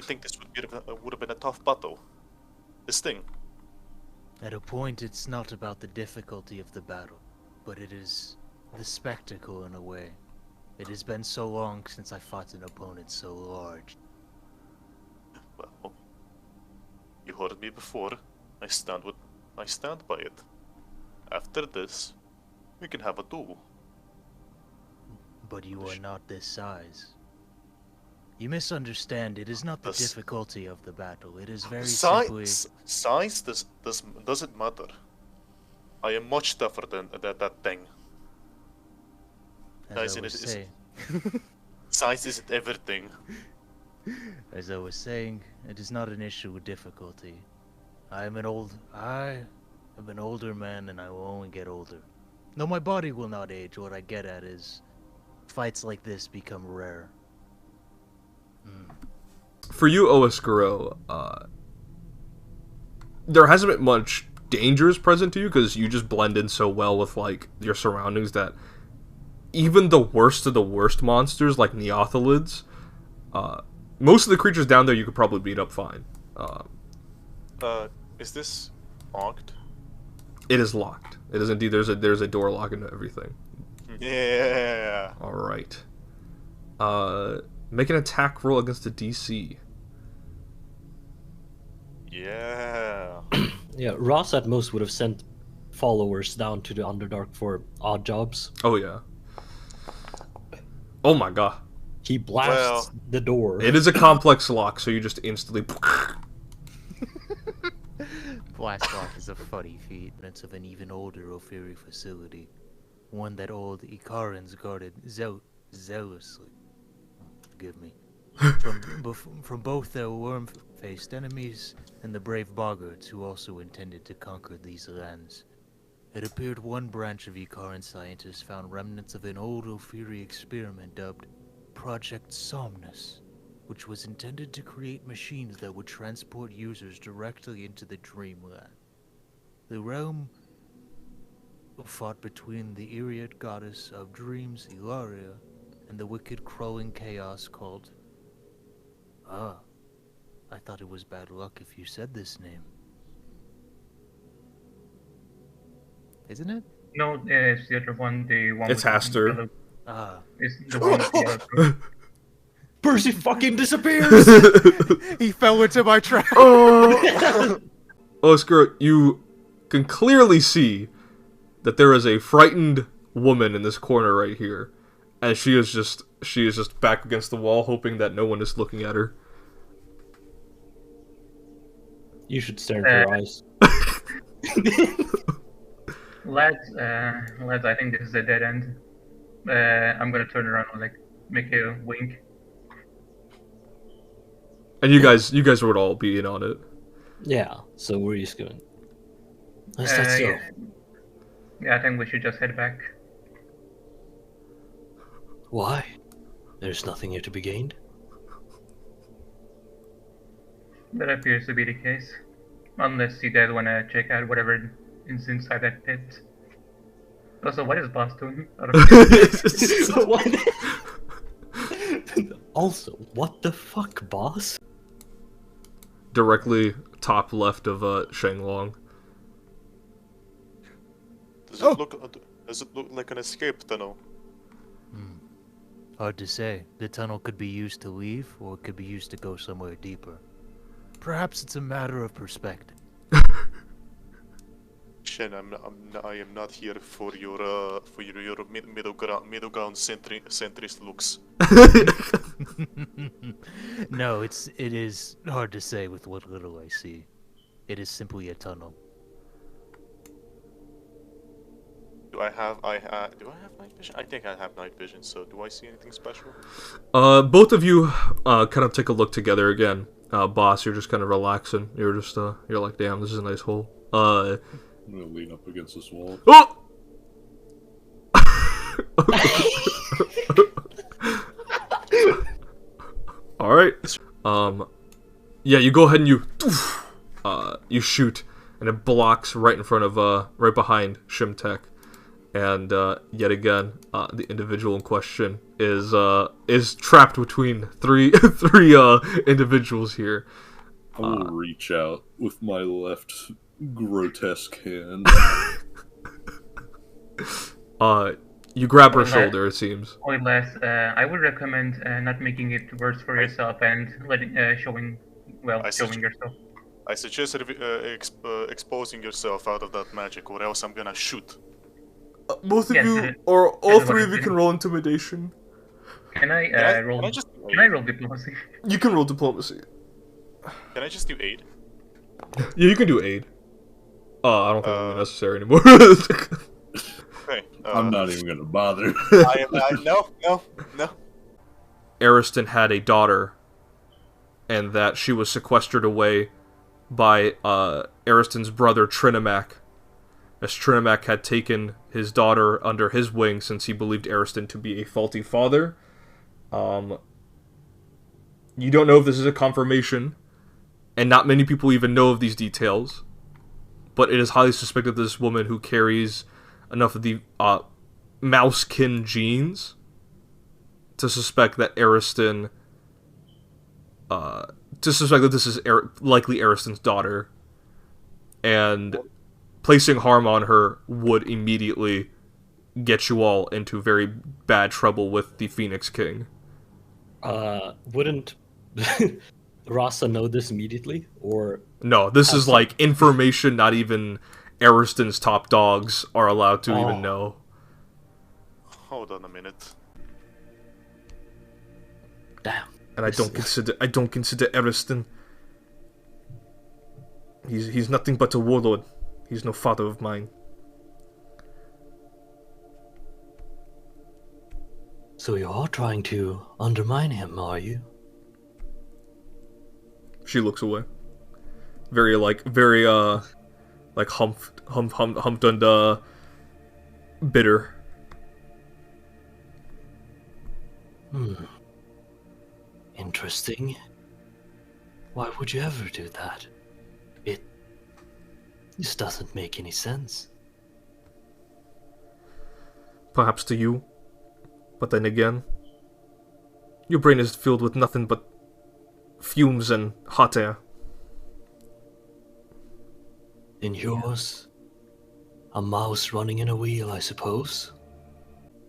think this would have been a tough battle? This thing? At a point, it's not about the difficulty of the battle, but it is the spectacle in a way. It has been so long since I fought an opponent so large. Well, you heard me before. I stand by it. After this, we can have a duel. But you are not this size. You misunderstand. It is not the difficulty of the battle. It is very simply... Size doesn't matter. I am much tougher than that thing. Size isn't everything. As I was saying, it is not an issue with difficulty. I am an older man, and I will only get older. No, my body will not age. What I get at is fights like this become rare. For you, Oaskuro, there hasn't been much dangers present to you because you just blend in so well with like your surroundings that even the worst of the worst monsters like Neothalids, most of the creatures down there you could probably beat up fine. Is this locked? It is locked. It is indeed. There's a door lock into everything. Yeah. All right. Make an attack roll against a DC. Yeah. Yeah, Raza at most would have sent followers down to the Underdark for odd jobs. Oh yeah. Oh my god. He blasts the door. It is a complex lock, so you just instantly... Blast lock is a funny feat, but it's of an even older Ofiri facility. One that old Icarans guarded zealously. Forgive me. From both their worm-faced enemies and the brave boggards who also intended to conquer these lands. It appeared one branch of Icaran scientists found remnants of an old Ofiri experiment dubbed Project Somnus, which was intended to create machines that would transport users directly into the dreamland. The realm fought between the Iriad goddess of dreams, Ilaria, and the wicked crawling chaos called... Ah, I thought it was bad luck if you said this name. Isn't it? No, it's the other one, the one It's with Haster. the Ah. It's the one with the yellow. Percy fucking disappears! He fell into my trap! Oh, screw it. You can clearly see that there is a frightened woman in this corner right here. And she is just back against the wall, hoping that no one is looking at her. You should stare into her eyes. Lads, I think this is a dead end. I'm gonna turn around and like make a wink. And you guys would all be in on it. Yeah, so where are you going? Is that so? Yeah, I think we should just head back. Why? There's nothing here to be gained? That appears to be the case. Unless you guys wanna check out whatever is inside that pit. Also, what is boss doing? Also, what the fuck, boss? Directly top left of Shenglong. Does it look like an escape tunnel? Hard to say. The tunnel could be used to leave, or it could be used to go somewhere deeper. Perhaps it's a matter of perspective. Shen, I am not here for your middle ground centrist looks. No, it is hard to say with what little I see. It is simply a tunnel. Do I have night vision? I think I have night vision. So do I see anything special? Both of you kind of take a look together again. Boss, you're just kind of relaxing. You're just you're like, damn, this is a nice hole. I'm gonna lean up against this wall. Oh! All right. Yeah, you go ahead and you shoot, and it blocks right in front of right behind Shimtek. And yet again, the individual in question is trapped between three individuals here. I will reach out with my left grotesque hand. You grab her shoulder, it seems. Les, I would recommend not making it worse for yourself and showing yourself. I suggest exposing yourself out of that magic, or else I'm gonna shoot. Both of you, or all three of you, can roll intimidation. Can I roll? Can I roll diplomacy? You can roll diplomacy. Can I just do aid? Yeah, you can do aid. I don't think it'll be necessary anymore. Okay, I'm not even gonna bother. No. Eriston had a daughter, and that she was sequestered away by Ariston's brother Trinimac, as Trinimac had taken his daughter under his wing since he believed Eriston to be a faulty father. You don't know if this is a confirmation, and not many people even know of these details, but it is highly suspected that this woman who carries enough of the mousekin genes to suspect that Eriston, this is likely Ariston's daughter, and placing harm on her would immediately get you all into very bad trouble with the Phoenix King. Wouldn't Raza know this immediately, or no? This is like information not even Ariston's top dogs are allowed to even know. Hold on a minute. Damn. And I don't consider Eriston. He's nothing but a warlord. He's no father of mine. So you are trying to undermine him, are you? She looks away. Very humped and bitter. Interesting. Why would you ever do that? It just doesn't make any sense. Perhaps to you. But then again, your brain is filled with nothing but fumes and hot air. In yours, a mouse running in a wheel, I suppose?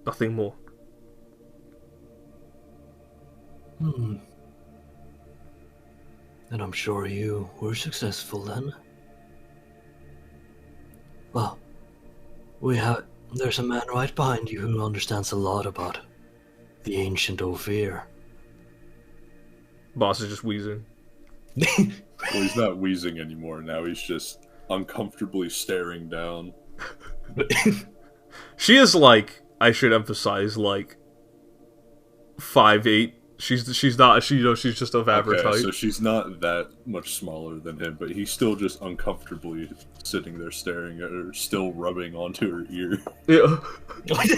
Nothing more. And I'm sure you were successful then. Well, there's a man right behind you who understands a lot about the ancient Ofiri. Boss is just wheezing. Well, he's not wheezing anymore. Now he's just uncomfortably staring down. She is I should emphasize, 5'8". She's just of average height. So she's not that much smaller than him, but he's still just uncomfortably sitting there staring at her, still rubbing onto her ear. Yeah.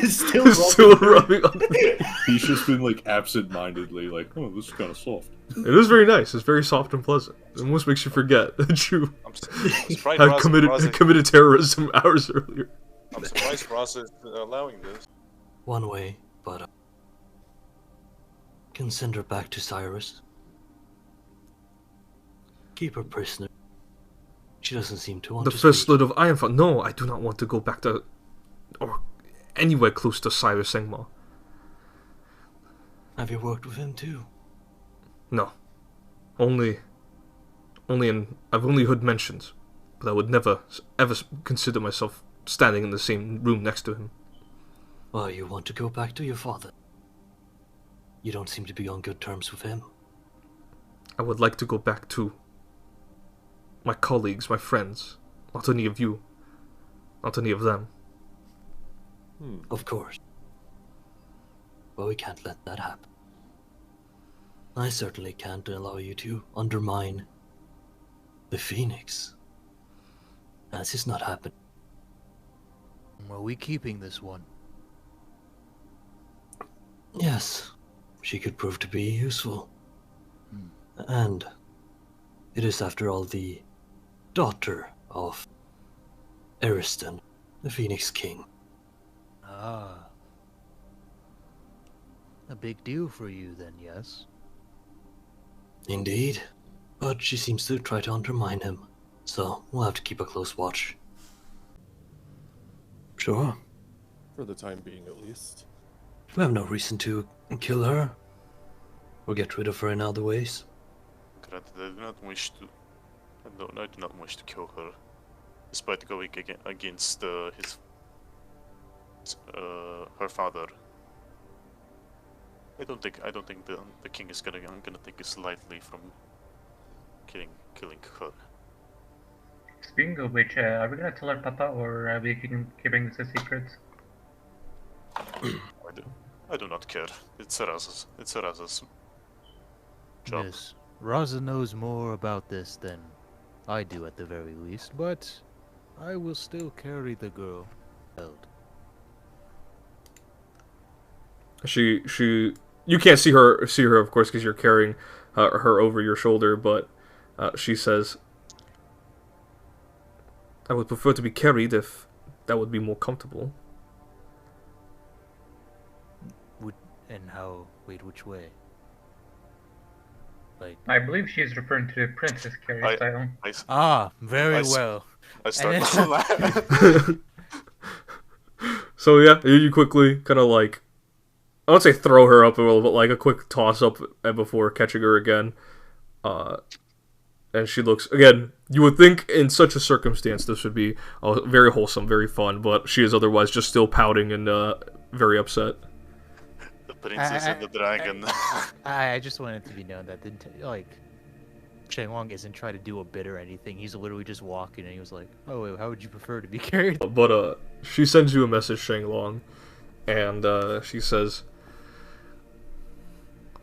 Still rubbing on her. He's just been absent-mindedly oh, this is kind of soft. It is very nice. It's very soft and pleasant. It almost makes you forget that you had committed terrorism hours earlier. I'm surprised Raza is allowing this. One way, but can send her back to Cyrus. Keep her prisoner. She doesn't seem to want the to First Lord of Ironfall. No, I do not want to go back to or anywhere close to Cyrus Engmar. Have you worked with him too? No. I've only heard mentions, but I would never, ever consider myself standing in the same room next to him. Well, you want to go back to your father. You don't seem to be on good terms with him. I would like to go back to my colleagues, my friends. Not any of you. Not any of them. Of course. But we can't let that happen. I certainly can't allow you to undermine the Phoenix. This is not happening. Are we keeping this one? Yes, she could prove to be useful. And it is, after all, the daughter of Eriston, the Phoenix King. Ah. A big deal for you then, yes? Indeed. But she seems to try to undermine him. So, we'll have to keep a close watch. Sure. For the time being, at least. We have no reason to kill her. Or get rid of her in other ways. Granted, I do not wish to. I do not wish to kill her, despite going against her father. I don't think the king is gonna take it lightly from killing her. Speaking of which, are we gonna tell our papa, or are we keeping this a secret? I do not care. It's Raza's job. Yes. Raza knows more about this than I do at the very least, but I will still carry the girl held. You can't see her of course because you're carrying her over your shoulder, but she says, I would prefer to be carried if that would be more comfortable. Wait, which way? Like, I believe she's referring to the princess carry style. Very well. I start to laugh. So yeah, you quickly kind of like, I don't say throw her up a little, but like a quick toss up before catching her again. And she looks, again, you would think in such a circumstance this would be very wholesome, very fun, but she is otherwise just still pouting and very upset. The princess and the dragon. I just wanted it to be known that Shenglong isn't trying to do a bit or anything. He's literally just walking and he was like, oh, wait, how would you prefer to be carried? But she sends you a message, Shenglong, and she says,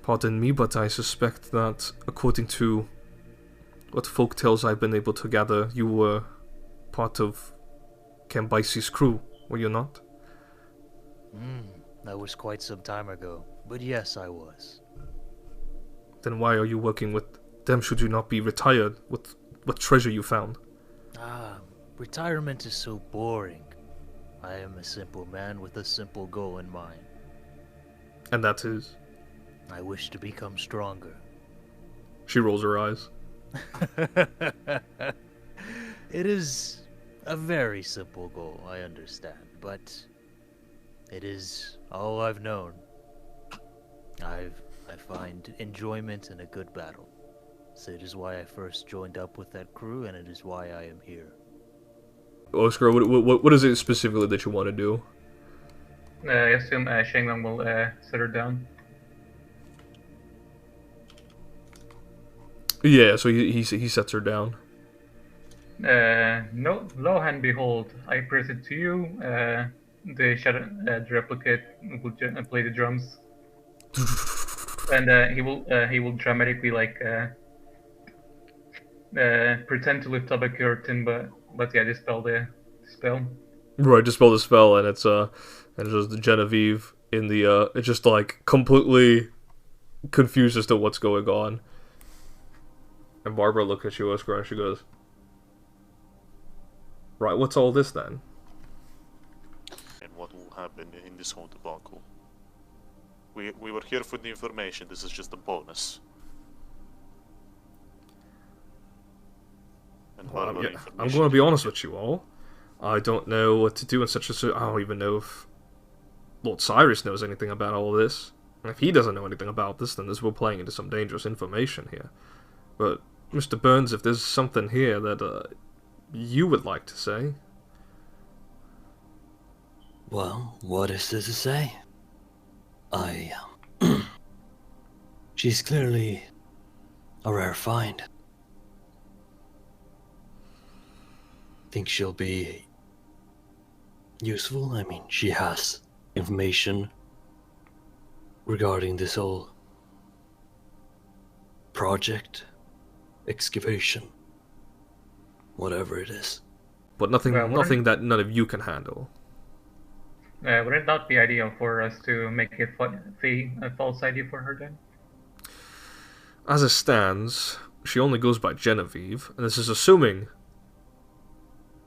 pardon me, but I suspect that according to what folk tales I've been able to gather, you were part of Cambyses' crew, were you not? That was quite some time ago, but yes, I was. Then why are you working with them should you not be retired with what treasure you found? Retirement is so boring. I am a simple man with a simple goal in mind. And that is? I wish to become stronger. She rolls her eyes. It is a very simple goal, I understand, but it is all I've known. I find enjoyment in a good battle. So it is why I first joined up with that crew, and it is why I am here. Oscar, what is it specifically that you want to do? I assume Shenglong will set her down. Yeah, so he sets her down. No, lo and behold, I present to you the shadow replicate will play the drums, and he will dramatically pretend to lift up a curtain, but yeah, dispel the spell. Right, dispel the spell, and it's just the Genevieve in the it's just like completely confused as to what's going on. And Barbara looks at you, Oscar, and she goes, right, what's all this then? And what will happen in this whole debacle? We were here for the information, this is just a bonus. And I'm going to be honest with you all. I don't know what to do in such a... I don't even know if Lord Cyrus knows anything about all this. And if he doesn't know anything about this, then we're playing into some dangerous information here. But, Mr. Burns, if there's something here that you would like to say... Well, what is there to say? She's clearly a rare find. Think she'll be useful? I mean, she has information regarding this whole project, excavation, whatever it is. But nothing that none of you can handle. Would it not be ideal for us to make a false ID for her then? As it stands, she only goes by Genevieve, and this is assuming...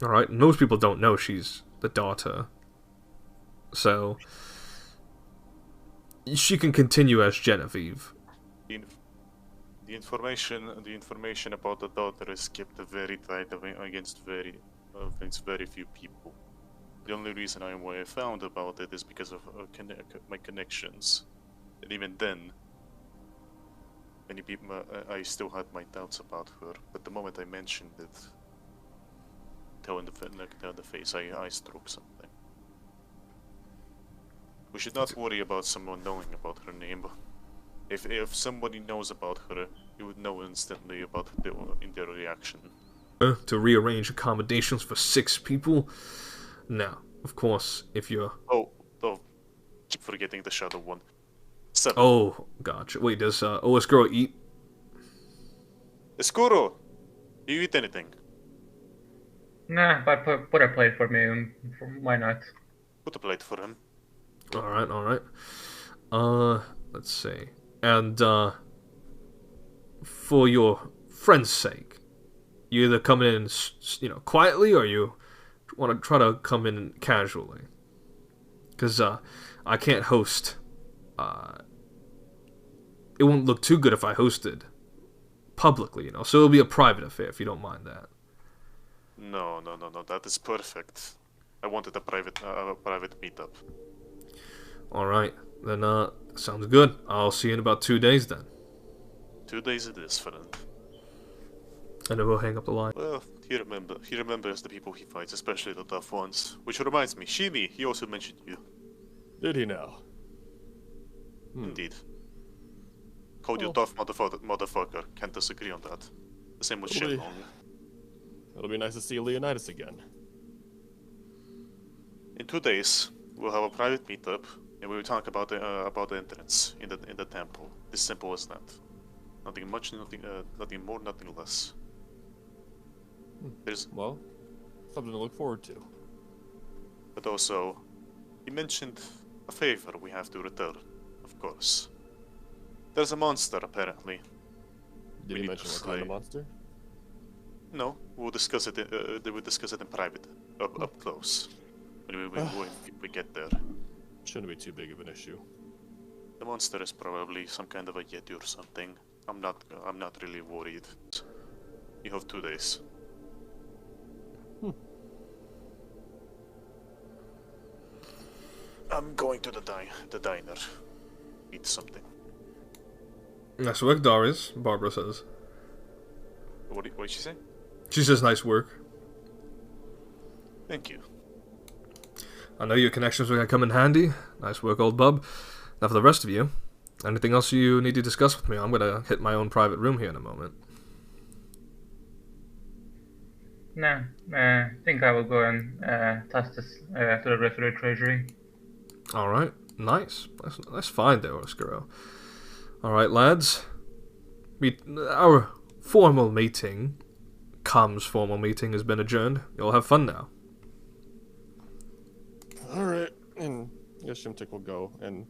Alright, most people don't know she's the daughter. so she can continue as Genevieve. The information about the daughter is kept very tight against very few people. The only reason I found about it is because of my connections, and even then, many people I still had my doubts about her. But the moment I mentioned it, tell in the face, I struck something. We should not worry about someone knowing about her name. If somebody knows about her, you would know instantly about their reaction. To rearrange accommodations for 6 people? Now, of course, if you're... Oh, keep forgetting the shadow one. 7. Oh, gotcha. Wait, does Oscuro eat? Escuro, do you eat anything? Nah, but put a plate for me. Why not? Put a plate for him. Alright. Let's see. And, for your friend's sake, you either come in, quietly, or you want to try to come in casually. Because, I can't host, it won't look too good if I hosted publicly, so it'll be a private affair, if you don't mind that. No, that is perfect. I wanted a private meetup. Alright, then, sounds good. I'll see you in about 2 days, then. 2 days it is, friend. And then we'll hang up the line. Well, he remembers the people he fights, especially the tough ones. Which reminds me, Shimi, he also mentioned you. Did he now? Indeed. Called you tough motherfucker. Can't disagree on that. The same with Shenlong. It'll be nice to see Leonidas again. In 2 days, we'll have a private meetup, and we will talk about the entrance in the temple. As simple as that. Nothing much, nothing more, nothing less. There's Well, something to look forward to. But also, he mentioned a favor we have to return, of course. There's a monster, apparently. Did he mention what kind of monster? No, we'll discuss it. We'll discuss it in private, up close, when we get there. Shouldn't be too big of an issue. The monster is probably some kind of a yeti or something. I'm not really worried. You have 2 days. I'm going to the diner. Eat something. Nice work, Darius, Barbara says. What did she say? She says nice work. Thank you. I know your connections are going to come in handy. Nice work, old bub. Now for the rest of you, anything else you need to discuss with me? I'm going to hit my own private room here in a moment. Nah, I think I will go and toss this to the rest of the treasury. Alright, nice. That's fine there, Oscuro. Alright, lads. Our formal meeting, Com's formal meeting, has been adjourned. You'll have fun now. Alright, and I guess Shimtik will go, and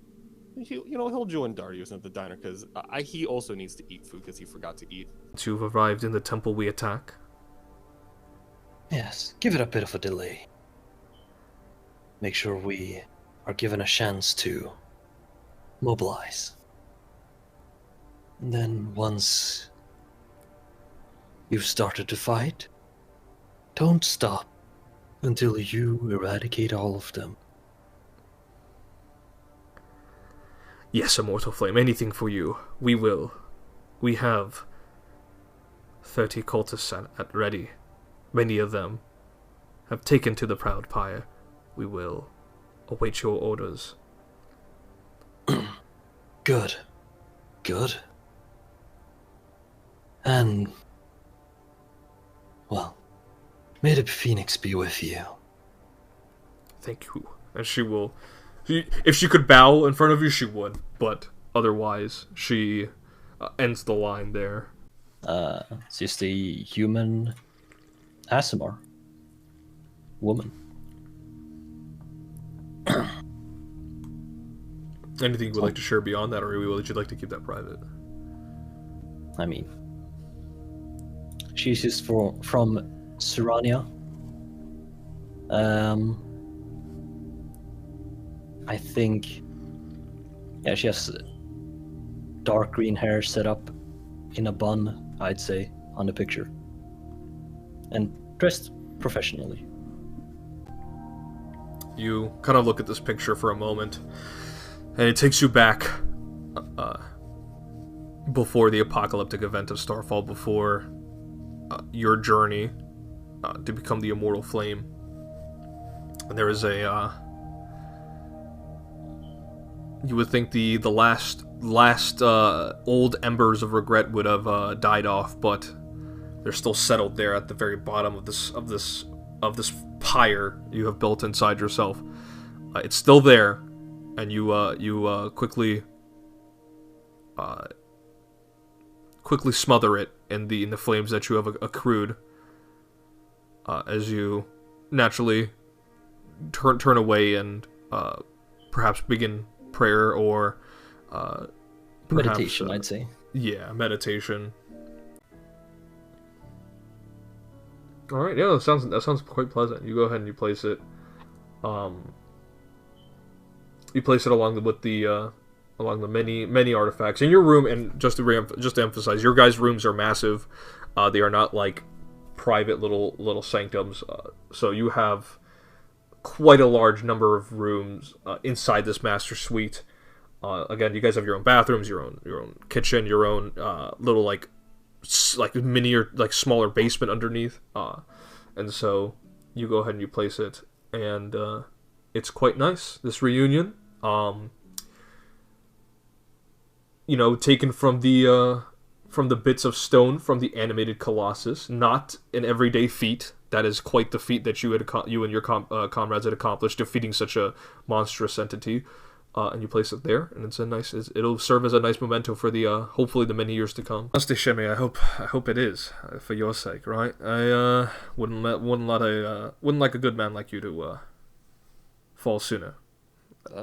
he'll join Darius at the diner, because he also needs to eat food, because he forgot to eat. You've arrived in the temple we attack. Yes, give it a bit of a delay. Make sure we are given a chance to mobilize. And then once you've started to fight, don't stop until you eradicate all of them. Yes, Immortal Flame, anything for you. We will. We have 30 cultists at ready. Many of them have taken to the Proud Pyre. We will await your orders. Good. Good. And, well, may the Phoenix be with you. Thank you. And she will... if she could bow in front of you, she would. But otherwise, she ends the line there. It's just a human Asimar. Woman. Anything you would like to share beyond that, or would you like to keep that private? I mean, she's just from Serania. I think, yeah, she has dark green hair set up in a bun, I'd say, on the picture. And dressed professionally. You kind of look at this picture for a moment, and it takes you back before the apocalyptic event of Starfall, before your journey to become the immortal flame. And there is a you would think the last old embers of regret would have died off, but they're still settled there at the very bottom of this pyre you have built inside yourself. It's still there, and you quickly smother it in the flames that you have accrued, as you naturally turn away and perhaps begin prayer or meditation, I'd say. Yeah, meditation. All right, yeah, that sounds quite pleasant. You go ahead and you place it. You place it along the many artifacts in your room. And just to emphasize, your guys' rooms are massive. They are not like private little sanctums. So you have quite a large number of rooms inside this master suite. Again, you guys have your own bathrooms, your own kitchen, your own little like mini or like smaller basement underneath, and so you go ahead and you place it, and it's quite nice, this reunion. Taken from the bits of stone from the animated Colossus, not an everyday feat. That is quite the feat that you and your comrades had accomplished, defeating such a monstrous entity. And you place it there, and it'll serve as a nice memento for the hopefully the many years to come. Must Shemi, I hope it is, for your sake, right? I wouldn't like a good man like you to fall sooner. I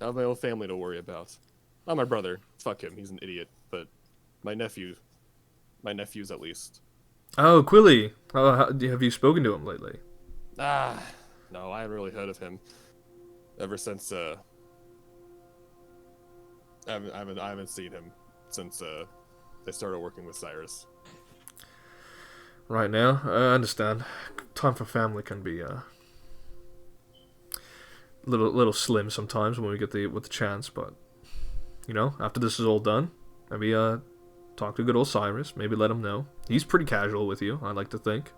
have my own family to worry about. Not my brother. Fuck him. He's an idiot. But my nephews at least. Oh, Quilly. Have you spoken to him lately? No, I haven't really heard of him. Ever since I haven't seen him since they started working with Cyrus. Right now, I understand. Time for family can be little slim sometimes when we get the chance, but after this is all done, maybe talk to good old Cyrus. Maybe let him know he's pretty casual with you. I like to think,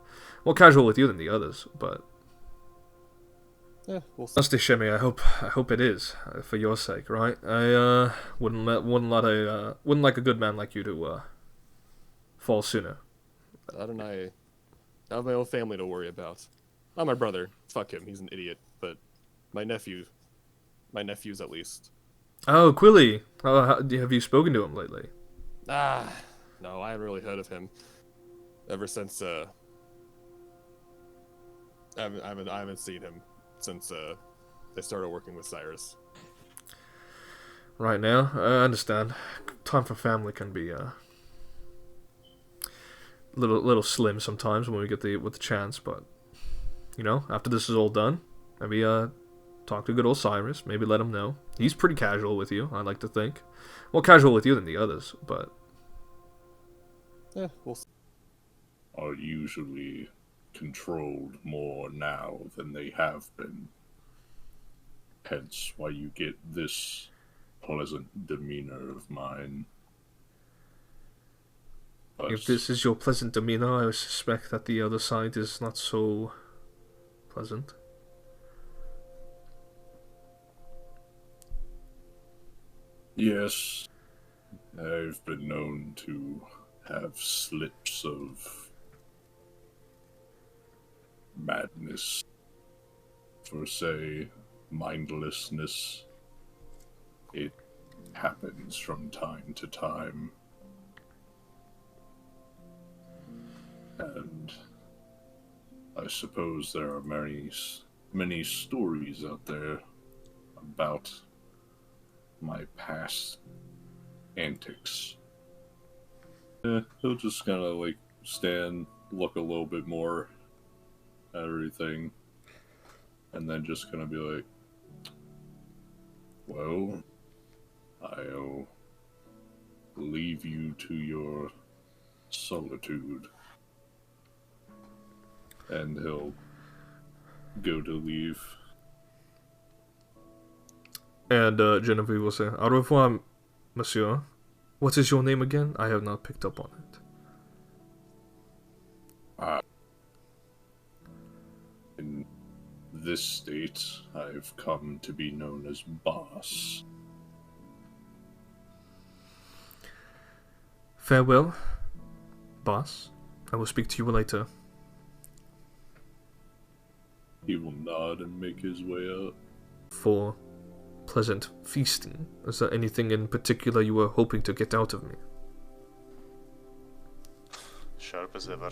more casual with you than the others, but. Yeah, we'll see. Must Shemi, I hope it is, for your sake, right? I wouldn't like a good man like you to fall sooner. I have my own family to worry about. Not my brother. Fuck him. He's an idiot. But my nephews at least. Oh, Quilly. Have you spoken to him lately? No, I haven't really heard of him. Ever since I haven't seen him since they started working with Cyrus. Right now, I understand. Time for family can be little slim sometimes when we get the chance, but after this is all done, maybe talk to good old Cyrus. Maybe let him know he's pretty casual with you. I like to think, more casual with you than the others, but. Yeah, we'll see. Are usually controlled more now than they have been. Hence why you get this pleasant demeanor of mine. But if this is your pleasant demeanor, I suspect that the other side is not so pleasant. yes, I've been known to have slips of madness, for say, mindlessness. It happens from time to time. And I suppose there are many stories out there about my past antics. He'll just kind of stand, look a little bit more at everything, and then just gonna be like, Well, I'll leave you to your solitude. And he'll go to leave. And Genevieve will say, "Au revoir, monsieur. What is your name again? I have not picked up on it." In this state, I've come to be known as Boss. Farewell, boss. I will speak to you later. He will nod and make his way up. For pleasant feasting. Is there anything in particular you were hoping to get out of me? Sharp as ever.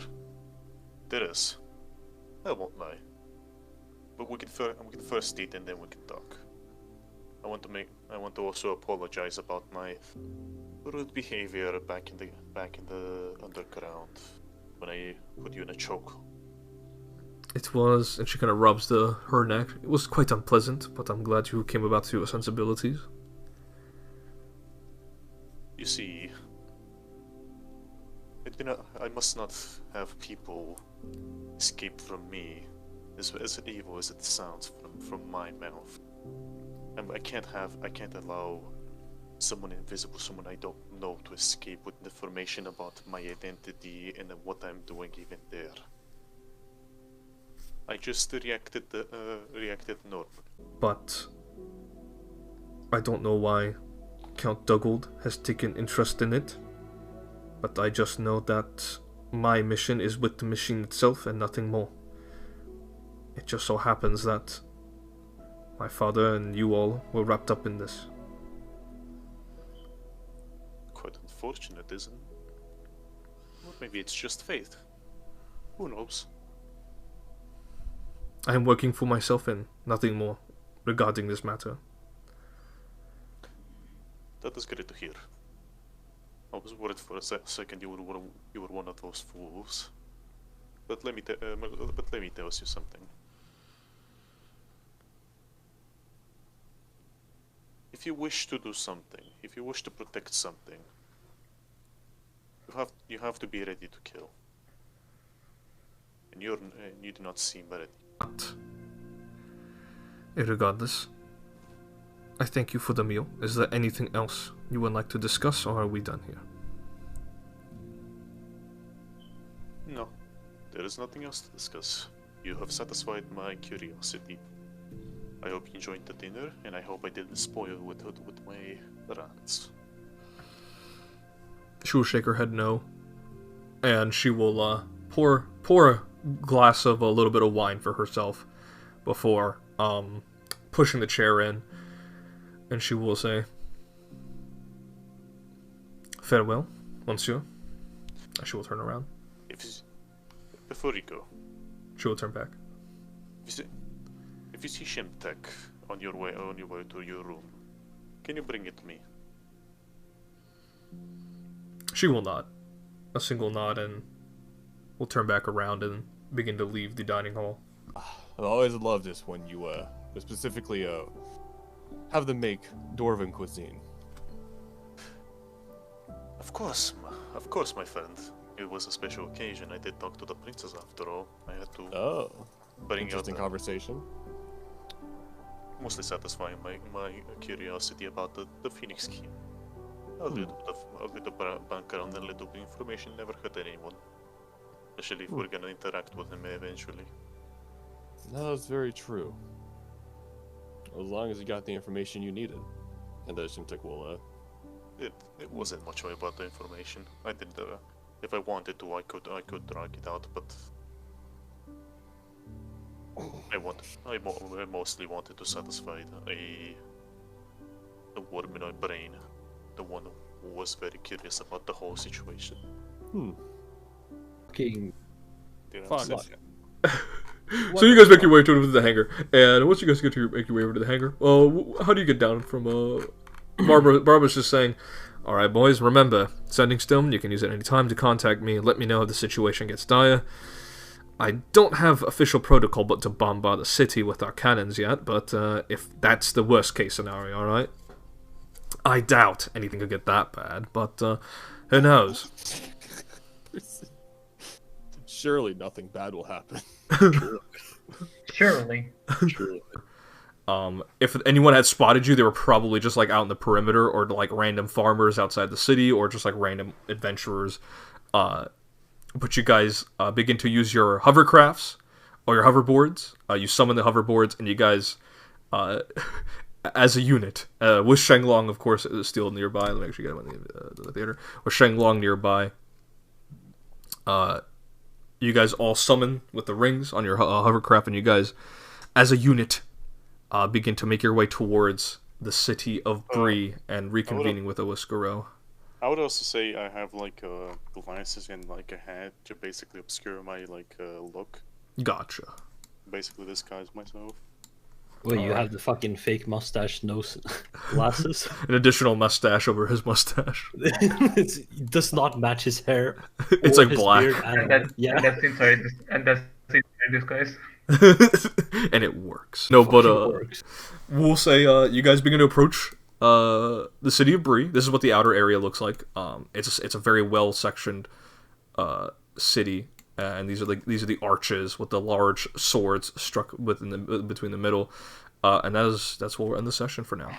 There is. I won't lie. But we can first eat and then we can talk. I want to also apologize about my rude behavior back in the underground when I put you in a choke. It was, and she kind of rubs her neck. It was quite unpleasant, but I'm glad you came about to your sensibilities. You see, I must not have people escape from me, as evil as it sounds from my mouth. And I can't allow someone invisible, someone I don't know, to escape with information about my identity and what I'm doing even there. I just reacted normally. But I don't know why Count Dugald has taken interest in it. But I just know that my mission is with the machine itself and nothing more. It just so happens that my father and you all were wrapped up in this. Quite unfortunate, isn't it? Or maybe it's just fate. Who knows? I am working for myself and nothing more regarding this matter. That is great to hear. I was worried for a second you were one of those fools. But let me tell you something. If you wish to do something, if you wish to protect something, you have to be ready to kill. And you do not seem ready. But regardless, I thank you for the meal. Is there anything else you would like to discuss, or are we done here? No, there is nothing else to discuss. You have satisfied my curiosity. I hope you enjoyed the dinner, and I hope I didn't spoil with my rants. She will shake her head no, and she will pour a glass of a little bit of wine for herself before pushing the chair in, and she will say, "Farewell, monsieur." And she will turn around. Before you go, she will turn back. If you see Shimtek on your way to your room, can you bring it to me? She will nod. A single nod, and will turn back around and begin to leave the dining hall. I've always loved this when you, specifically, have them make Dwarven cuisine. Of course, my friend. It was a special occasion. I did talk to the princess after all. I had to bring Interesting conversation. Mostly satisfying my curiosity about the Phoenix scheme. A little bit of background and a little bit of information never hurt anyone. Especially if we're gonna interact with him eventually. No, that's very true. As long as you got the information you needed. And the Shimtek will, It wasn't much about the information. I did if I wanted to, I could drag it out, but I mostly wanted to satisfy the worm in my brain, the one who was very curious about the whole situation. King. Fuck. So you guys make your way to the hangar, and once you guys make your way over to the hangar, how do you get down from Barbara's just saying, "Alright boys, remember, sending stone, you can use it any time to contact me, let me know if the situation gets dire. I don't have official protocol but to bombard the city with our cannons yet, but if that's the worst case scenario, alright? I doubt anything could get that bad, but who knows? Surely nothing bad will happen. Surely. Surely. If anyone had spotted you, they were probably just like out in the perimeter, or like random farmers outside the city, or just like random adventurers. But you guys begin to use your hovercrafts or your hoverboards. You summon the hoverboards, and you guys, as a unit, with Shenglong, of course, is still nearby. Let me actually get him in the theater. With Shenglong nearby, you guys all summon with the rings on your hovercraft, and you guys, as a unit, begin to make your way towards the city of Bree and reconvening with Owiskaro. I would also say I have like glasses and like a hat to basically obscure my like look. Gotcha. Basically disguise myself. Wait, you have the fucking fake mustache nose glasses? An additional mustache over his mustache. It does not match his hair. It's or like his black. beard, And that's inside disguise. And it works. No, but Fucking works. we'll say you guys begin to approach the city of Bree. This is what the outer area looks like. It's a very well sectioned city, and these are the arches with the large swords struck between the middle, and that's where we'll end the session for now.